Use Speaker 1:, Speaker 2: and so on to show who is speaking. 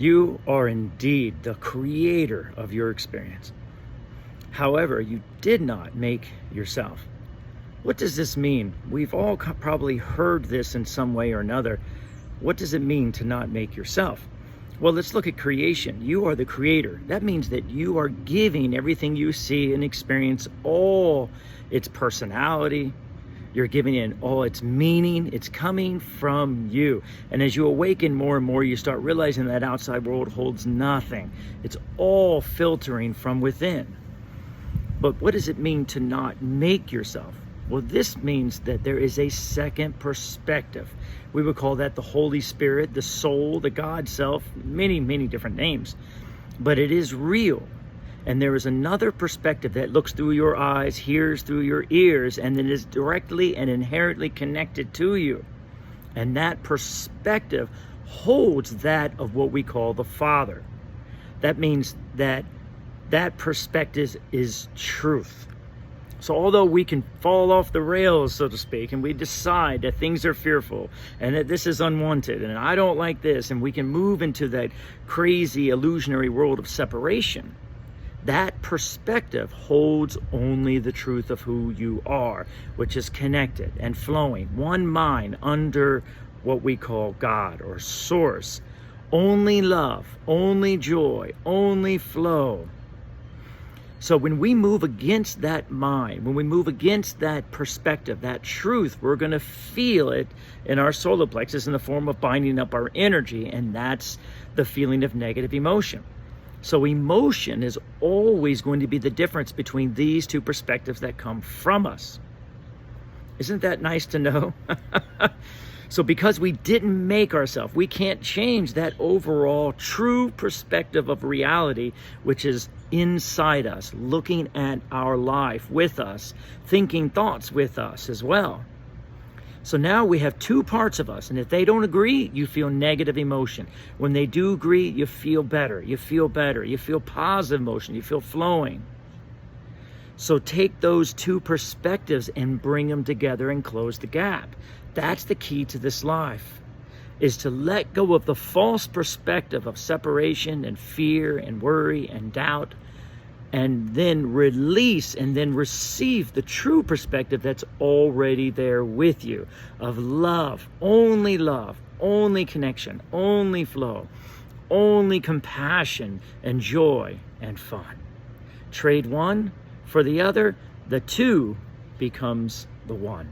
Speaker 1: You are indeed the creator of your experience. However, you did not make yourself. What does this mean? We've all probably heard this in some way or another. What does it mean to not make yourself? Well, let's look at creation. You are the creator. That means that you are giving everything you see and experience all its personality. You're giving it all its meaning. It's coming from you. And as you awaken more and more, you start realizing that outside world holds nothing. It's all filtering from within. But what does it mean to not make yourself? Well, this means that there is a second perspective. We would call that the Holy Spirit, the soul, the God self, many, many different names. But it is real. And there is another perspective that looks through your eyes, hears through your ears, and then is directly and inherently connected to you. And that perspective holds that of what we call the Father. That means that that perspective is truth. So although we can fall off the rails, so to speak, and we decide that things are fearful and that this is unwanted and I don't like this, and we can move into that crazy illusionary world of separation, that perspective holds only the truth of who you are, which is connected and flowing, one mind under what we call God or source. Only love, only joy, only flow. So when we move against that mind, when we move against that perspective, that truth, we're going to feel it in our solar plexus in the form of binding up our energy, and that's the feeling of negative emotion. So emotion is always going to be the difference between these two perspectives that come from us. Isn't that nice to know? So because we didn't make ourselves, we can't change that overall true perspective of reality, which is inside us, looking at our life with us, thinking thoughts with us as well. So now we have two parts of us, and if they don't agree, you feel negative emotion. When they do agree, you feel better, you feel better, you feel positive emotion, you feel flowing. So take those two perspectives and bring them together and close the gap. That's the key to this life, is to let go of the false perspective of separation and fear and worry and doubt, and then release and then receive the true perspective that's already there with you of love, only connection, only flow, only compassion and joy and fun. Trade one for the other, the two becomes the one.